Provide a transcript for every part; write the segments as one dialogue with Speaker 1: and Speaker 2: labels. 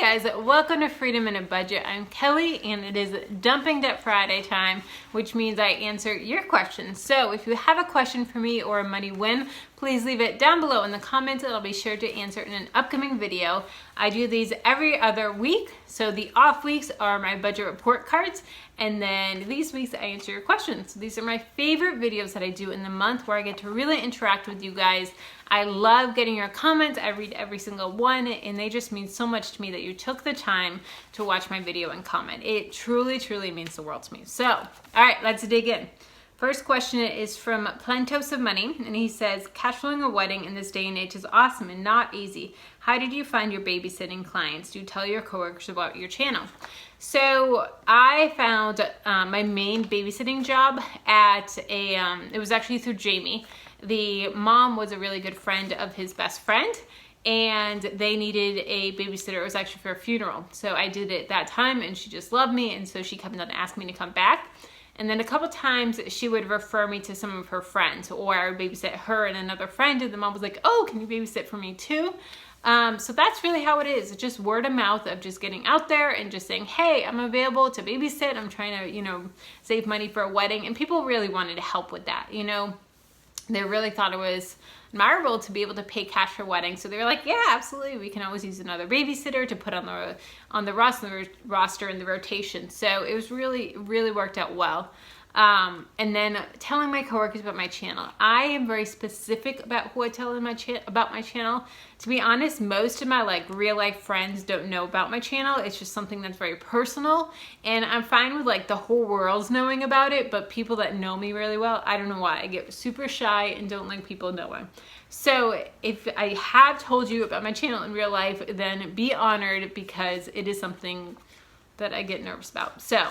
Speaker 1: guys, welcome to Freedom in a Budget. I'm Kelly and it is Dumping Debt Friday time, which means I answer your questions. So if you have a question for me or a money win, please leave it down below in the comments and I'll be sure to answer in an upcoming video. I do these every other week, so the off weeks are my budget report cards, and then these weeks I answer your questions. These are my favorite videos that I do in the month where I get to really interact with you guys. I love getting your comments. I read every single one and they just mean so much to me that you took the time to watch my video and comment. It truly, truly means the world to me. So, all right, let's dig in. First question is from Plentos of Money, and he says, cash flowing a wedding in this day and age is awesome and not easy. How did you find your babysitting clients? Do you tell your coworkers about your channel? So I found my main babysitting job at it was actually through Jamie. The mom was a really good friend of his best friend, and they needed a babysitter. It was actually for a funeral. So I did it that time, and she just loved me, and so she kept on asking me to come back. And then a couple times she would refer me to some of her friends, or I would babysit her and another friend, and the mom was like, oh, can you babysit for me too? So that's really how it is. It's just word of mouth of just getting out there and just saying, hey, I'm available to babysit. I'm trying to, save money for a wedding. And people really wanted to help with that, They really thought it was admirable to be able to pay cash for weddings. So they were like, yeah, absolutely. We can always use another babysitter to put on the roster in the rotation. So it was really worked out well. And then telling my coworkers about my channel. I am very specific about who I tell about my channel. To be honest, most of my real life friends don't know about my channel. It's just something that's very personal, and I'm fine with the whole world's knowing about it, but people that know me really well, I don't know why. I get super shy and don't like people knowing. So if I have told you about my channel in real life, then be honored, because it is something that I get nervous about. So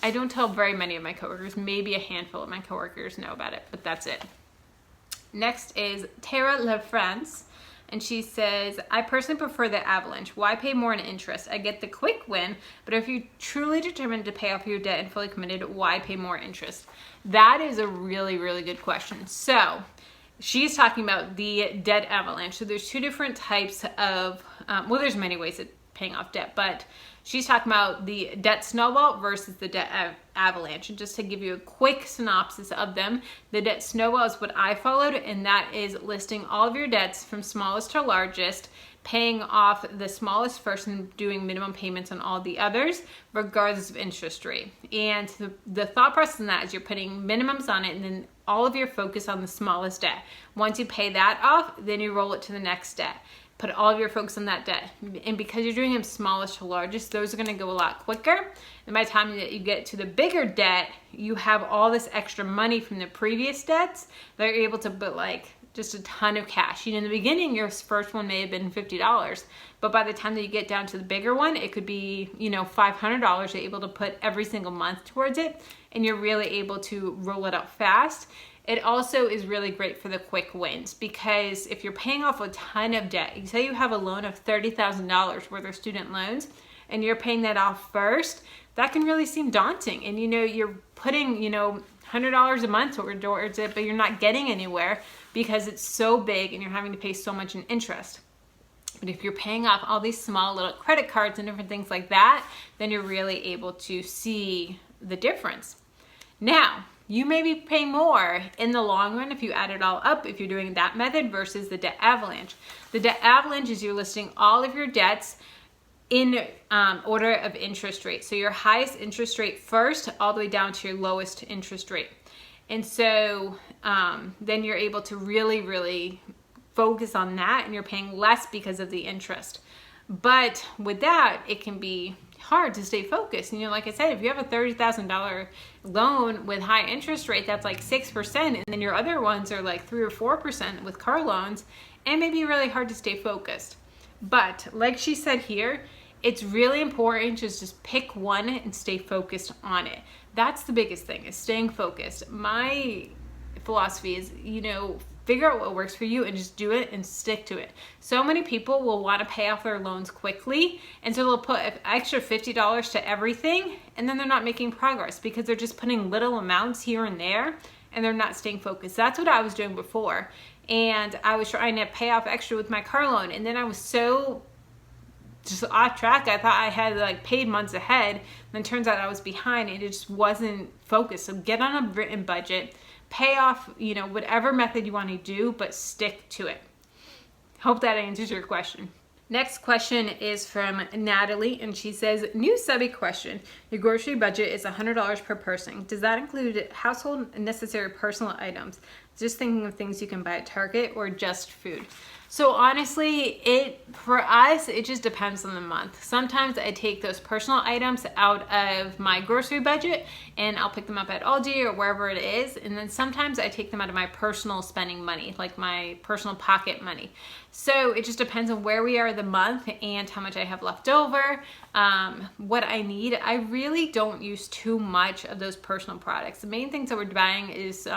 Speaker 1: I don't tell very many of my coworkers. Maybe a handful of my coworkers know about it, but that's it. Next is Tara LaFrance, and she says, I personally prefer the avalanche. Why pay more in interest? I get the quick win, but if you're truly determined to pay off your debt and fully committed, why pay more interest? That is a really, really good question. So she's talking about the debt avalanche. So there's two different types of, there's many ways of paying off debt, but she's talking about the debt snowball versus the debt avalanche. And just to give you a quick synopsis of them, the debt snowball is what I followed, and that is listing all of your debts from smallest to largest, paying off the smallest first and doing minimum payments on all the others, regardless of interest rate. And the thought process in that is you're putting minimums on it, and then all of your focus on the smallest debt. Once you pay that off, then you roll it to the next debt. Put all of your focus on that debt. And because you're doing them smallest to largest, those are gonna go a lot quicker. And by the time that you get to the bigger debt, you have all this extra money from the previous debts that you're able to put just a ton of cash. In the beginning, your first one may have been $50, but by the time that you get down to the bigger one, it could be, $500 you're able to put every single month towards it, and you're really able to roll it out fast. It also is really great for the quick wins, because if you're paying off a ton of debt, you say you have a loan of $30,000 worth of student loans, and you're paying that off first, that can really seem daunting. And you're putting, $100 a month towards it, but you're not getting anywhere because it's so big and you're having to pay so much in interest. But if you're paying off all these small little credit cards and different things like that, then you're really able to see the difference. Now, you may be paying more in the long run if you add it all up, if you're doing that method versus the debt avalanche. The debt avalanche is you're listing all of your debts in order of interest rate. So your highest interest rate first, all the way down to your lowest interest rate. And so then you're able to really, really focus on that, and you're paying less because of the interest. But with that, it can be hard to stay focused. Like I said, if you have a $30,000 loan with high interest rate, that's 6%, and then your other ones are 3 or 4% with car loans, and maybe really hard to stay focused. But like she said here, it's really important to just pick one and stay focused on it. That's the biggest thing, is staying focused. My philosophy is, figure out what works for you and just do it and stick to it. So many people will want to pay off their loans quickly, and so they'll put an extra $50 to everything, and then they're not making progress because they're just putting little amounts here and there, and they're not staying focused. That's what I was doing before, and I was trying to pay off extra with my car loan, and then I was so just off track. I thought I had like paid months ahead, then turns out I was behind and it just wasn't focused. So get on a written budget, pay off, you know, whatever method you want to do, but stick to it. Hope that answers your question. Next question is from Natalie, and she says, new subby question. Your grocery budget is $100 per person. Does that include household necessary personal items? Just thinking of things you can buy at Target or just food. So honestly, for us, it just depends on the month. Sometimes I take those personal items out of my grocery budget and I'll pick them up at Aldi or wherever it is. And then sometimes I take them out of my personal spending money, like my personal pocket money. So it just depends on where we are the month and how much I have left over, what I need. I really don't use too much of those personal products. The main things that we're buying is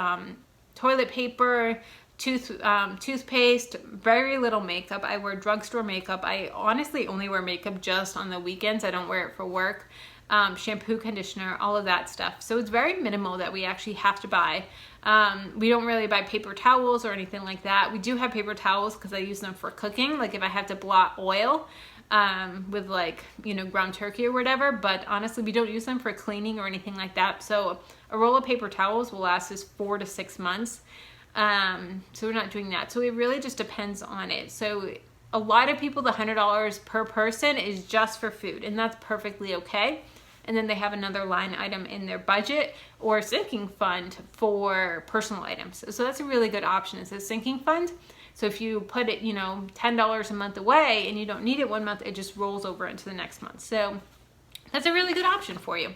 Speaker 1: toilet paper, toothpaste, very little makeup. I wear drugstore makeup. I honestly only wear makeup just on the weekends. I don't wear it for work. Shampoo, conditioner, all of that stuff. So it's very minimal that we actually have to buy. We don't really buy paper towels or anything like that. We do have paper towels because I use them for cooking. Like if I have to blot oil with like, you know, ground turkey or whatever. But honestly, we don't use them for cleaning or anything like that. So a roll of paper towels will last us 4 to 6 months. So we're not doing that. So it really just depends on it. So a lot of people, the $100 per person is just for food, and that's perfectly okay. And then they have another line item in their budget or sinking fund for personal items. So that's a really good option. It's a sinking fund. So if you put it, you know, $10 a month away and you don't need it one month, it just rolls over into the next month. So that's a really good option for you.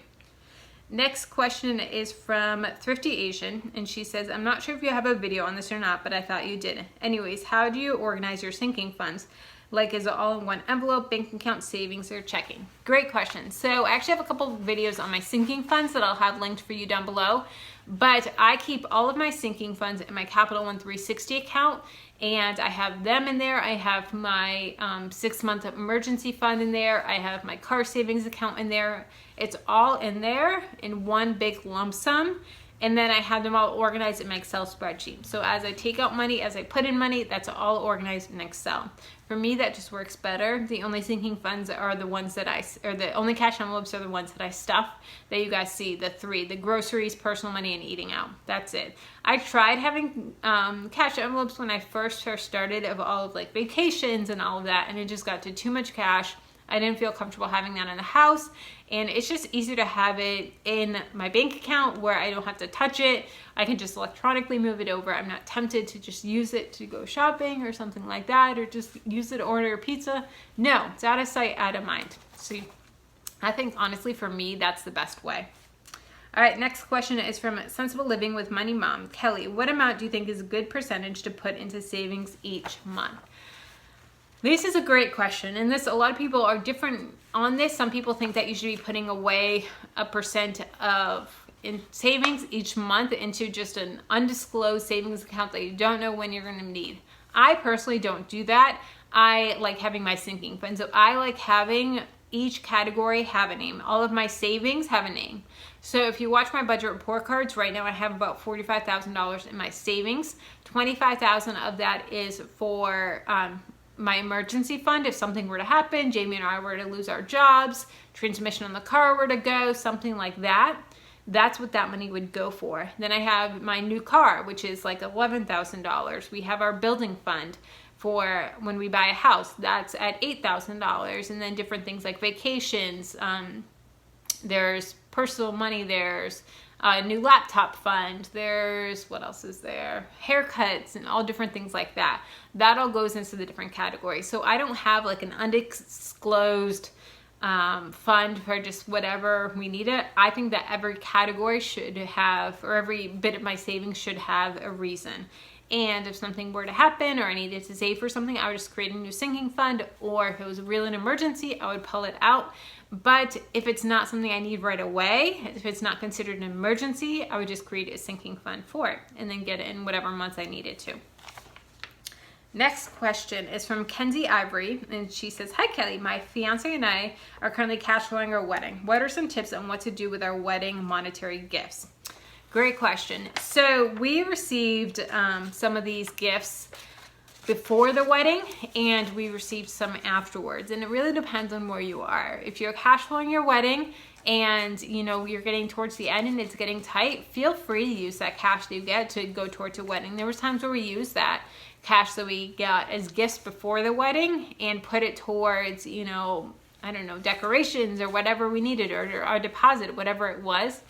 Speaker 1: Next question is from Thrifty Asian, and she says, I'm not sure if you have a video on this or not, but I thought you did. Anyways, how do you organize your sinking funds? Like, is it all in one envelope, bank account, savings, or checking? Great question. So I actually have a couple of videos on my sinking funds that I'll have linked for you down below, but I keep all of my sinking funds in my Capital One 360 account, and I have them in there. I have my 6-month emergency fund in there. I have my car savings account in there. It's all in there in one big lump sum. And then I have them all organized in my Excel spreadsheet. So as I take out money, as I put in money, that's all organized in Excel. For me, that just works better. The only sinking funds are the ones that the only cash envelopes are the ones that I stuff that you guys see, the 3, the groceries, personal money, and eating out. That's it. I tried having cash envelopes when I first started of all of like vacations and all of that, and it just got to too much cash. I didn't feel comfortable having that in the house, and it's just easier to have it in my bank account where I don't have to touch it. I can just electronically move it over. I'm not tempted to just use it to go shopping or something like that, or just use it to order a pizza. No, it's out of sight, out of mind. So I think honestly for me, that's the best way. All right, next question is from Sensible Living with Money Mom. Kelly, what amount do you think is a good percentage to put into savings each month? This is a great question, and a lot of people are different on this. Some people think that you should be putting away a percent in savings each month into just an undisclosed savings account that you don't know when you're going to need. I personally don't do that. I like having my sinking fund. So I like having each category have a name. All of my savings have a name. So if you watch my budget report cards, right now I have about $45,000 in my savings. $25,000 of that is for my emergency fund. If something were to happen, Jamie and I were to lose our jobs, transmission on the car were to go, something like that, that's what that money would go for. Then I have my new car, which is like $11,000. We have our building fund for when we buy a house, that's at $8,000. And then different things like vacations, there's personal money, there's a new laptop fund, there's, what else is there? Haircuts and all different things like that. That all goes into the different categories. So I don't have like an undisclosed fund for just whatever we need it. I think that every category should have, or every bit of my savings should have a reason. And if something were to happen or I needed to save for something, I would just create a new sinking fund, or if it was really an emergency, I would pull it out. But if it's not something I need right away, if it's not considered an emergency, I would just create a sinking fund for it and then get it in whatever months I need it to. Next question is from Kenzie Ivory, and she says, hi Kelly, my fiance and I are currently cash flowing our wedding. What are some tips on what to do with our wedding monetary gifts? Great question. So we received some of these gifts before the wedding, and we received some afterwards. And it really depends on where you are. If you're cash flowing your wedding and you know you're getting towards the end and it's getting tight, feel free to use that cash that you get to go towards a wedding. There was times where we used that cash that we got as gifts before the wedding and put it towards, you know, I don't know, decorations or whatever we needed, or our deposit, whatever it was.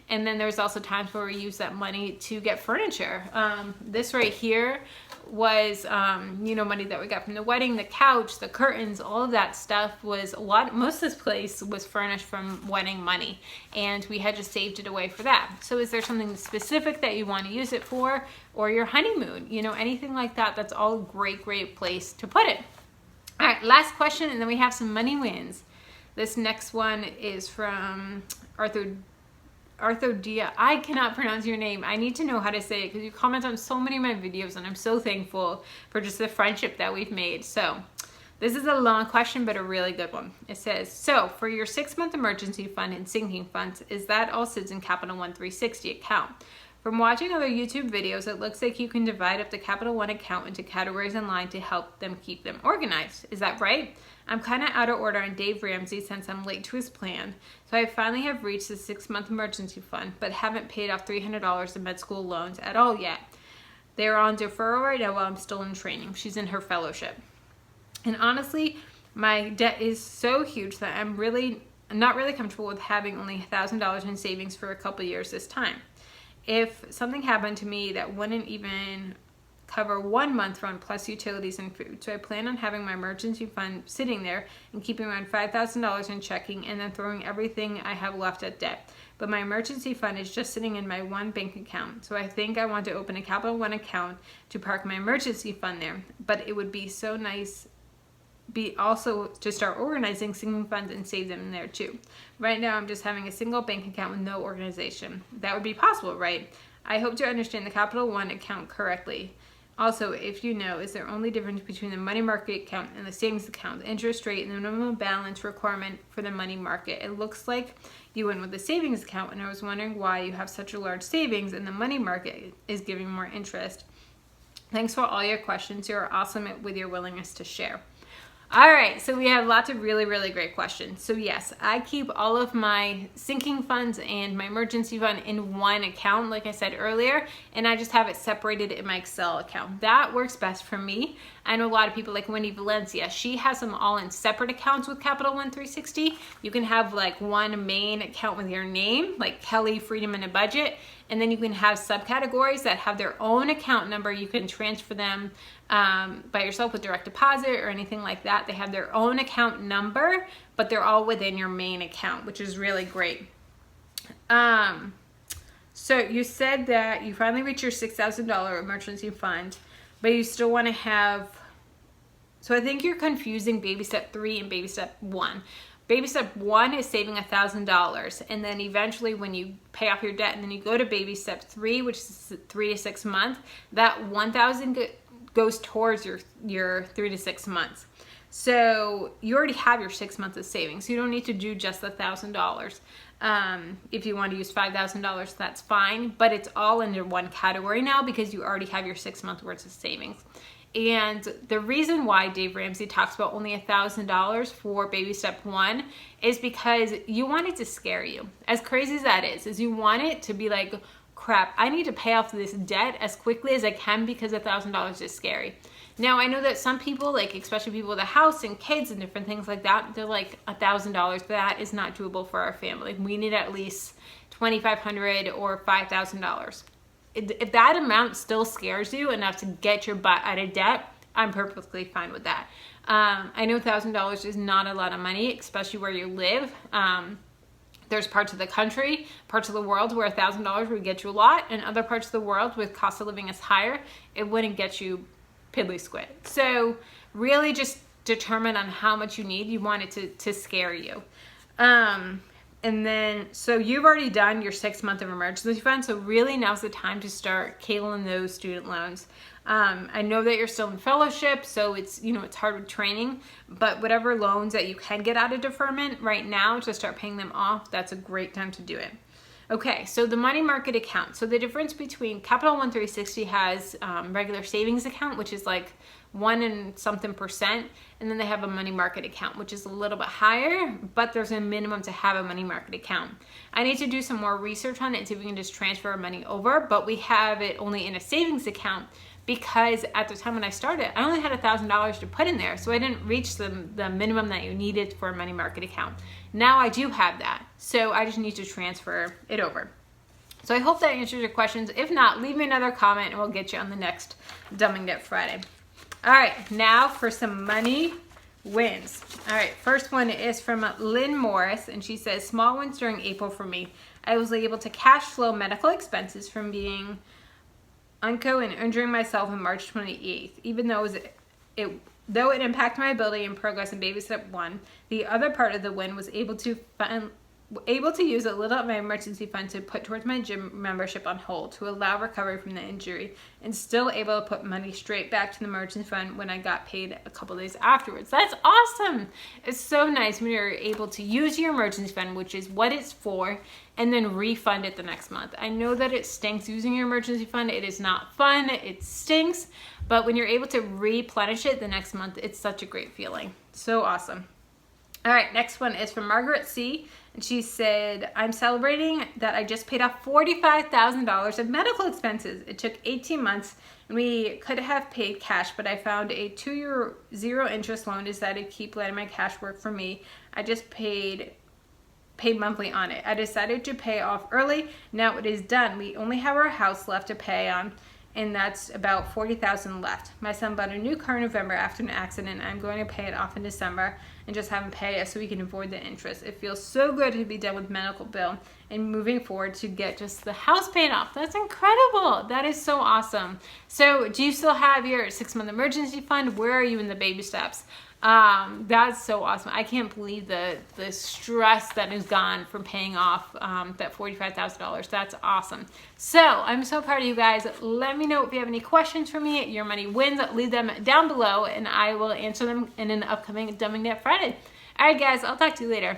Speaker 1: And then there's also times where we use that money to get furniture. This right here was, you know, money that we got from the wedding, the couch, the curtains, all of that stuff was a lot. Most of this place was furnished from wedding money, and we had just saved it away for that. So is there something specific that you want to use it for, or your honeymoon, you know, anything like that? That's all a great, great place to put it. All right, last question, and then we have some money wins. This next one is from Arthodia. I cannot pronounce your name. I need to know how to say it because you comment on so many of my videos, and I'm so thankful for just the friendship that we've made. So this is a long question, but a really good one. It says, so for your 6-month emergency fund and sinking funds, is that all sits in Capital One 360 account? From watching other YouTube videos, it looks like you can divide up the Capital One account into categories online to help them keep them organized. Is that right? I'm kind of out of order on Dave Ramsey since I'm late to his plan. So I finally have reached the 6-month emergency fund, but haven't paid off $300 in med school loans at all yet. They're on deferral right now while I'm still in training. She's in her fellowship. And honestly, my debt is so huge that I'm not really comfortable with having only $1,000 in savings for a couple years this time. If something happened to me, that wouldn't even cover 1 month rent plus utilities and food. So I plan on having my emergency fund sitting there and keeping around $5,000 in checking and then throwing everything I have left at debt. But my emergency fund is just sitting in my one bank account. So I think I want to open a Capital One account to park my emergency fund there. But it would be so nice also to start organizing sinking funds and save them in there too. Right now I'm just having a single bank account with no organization. That would be possible, right? I hope to understand the Capital One account correctly. Also, if you know, is there only difference between the money market account and the savings account, the interest rate and the minimum balance requirement for the money market? It looks like you went with the savings account, and I was wondering why you have such a large savings and the money market is giving more interest. Thanks for all your questions. You're awesome with your willingness to share. All right, so we have lots of really, really great questions. So yes, I keep all of my sinking funds and my emergency fund in one account, like I said earlier, and I just have it separated in my Excel account. That works best for me. I know a lot of people like Wendy Valencia. She has them all in separate accounts with Capital One 360. You can have like one main account with your name, like Kelly, Freedom, and a Budget, and then you can have subcategories that have their own account number. You can transfer them by yourself with direct deposit or anything like that. They have their own account number, but they're all within your main account, which is really great. So you said that you finally reached your $6,000 emergency fund, but you still want to have, so I think you're confusing baby step 3 and baby step 1. Baby step 1 is saving $1,000, and then eventually when you pay off your debt and then you go to baby step 3, which is 3 to 6 months, that $1,000 goes towards your 3 to 6 months. So you already have your 6 months of savings. You don't need to do just the $1,000. If you want to use $5,000, that's fine, but it's all under one category now because you already have your 6 months worth of savings. And the reason why Dave Ramsey talks about only $1,000 for baby step 1 is because you want it to scare you. As crazy as that is you want it to be like, crap, I need to pay off this debt as quickly as I can because $1,000 is scary. Now, I know that some people, like especially people with a house and kids and different things like that, they're like $1,000, that is not doable for our family. We need at least $2,500 or $5,000. If that amount still scares you enough to get your butt out of debt, I'm perfectly fine with that. I know $1,000 is not a lot of money, especially where you live. There's parts of the country, parts of the world where $1,000 would get you a lot, and other parts of the world with cost of living is higher, it wouldn't get you piddly squid. So really just determine on how much you need. You want it to scare you. And then, so you've already done your 6 month of emergency fund, so really now's the time to start cabling those student loans. I know that you're still in fellowship, so it's, you know, it's hard with training, but whatever loans that you can get out of deferment right now to start paying them off, that's a great time to do it. Okay, so the money market account. So the difference between Capital One 360 has regular savings account, which is like 1 and something percent, and then they have a money market account, which is a little bit higher, but there's a minimum to have a money market account. I need to do some more research on it and see if we can just transfer our money over, but we have it only in a savings account because at the time when I started, I only had $1,000 to put in there, so I didn't reach the minimum that you needed for a money market account. Now I do have that, so I just need to transfer it over. So I hope that answers your questions. If not, leave me another comment and we'll get you on the next Dumbing Debt Friday. All right, now for some money wins. All right, first one is from Lynn Morris, and she says, small wins during April for me. I was able to cash flow medical expenses from being unco and injuring myself on March 28th, even though it impacted my ability and progress in baby step 1. The other part of the win was able to use a little of my emergency fund to put towards my gym membership on hold to allow recovery from the injury, and still able to put money straight back to the emergency fund when I got paid a couple days afterwards. That's awesome. It's so nice when you're able to use your emergency fund, which is what it's for, and then refund it the next month. I know that it stinks using your emergency fund. It is not fun. It stinks. But when you're able to replenish it the next month, it's such a great feeling. So awesome. All right, next one is from Margaret C. And she said, I'm celebrating that I just paid off $45,000 of medical expenses. It took 18 months and we could have paid cash, but I found a 2-year 0 interest loan, decided to keep letting my cash work for me. I just paid monthly on it. I decided to pay off early. Now it is done. We only have our house left to pay on, and that's about $40,000 left. My son bought a new car in November after an accident. I'm going to pay it off in December and just have him pay it so we can avoid the interest. It feels so good to be done with medical bill and moving forward to get just the house paid off. That's incredible. That is so awesome. So do you still have your 6-month emergency fund? Where are you in the baby steps? That's so awesome. I can't believe the stress that is gone from paying off that $45,000. That's awesome. So I'm so proud of you guys. Let me know if you have any questions for me. Your money wins. Leave them down below and I will answer them in an upcoming Dumbing Debt Friday. All right, guys, I'll talk to you later.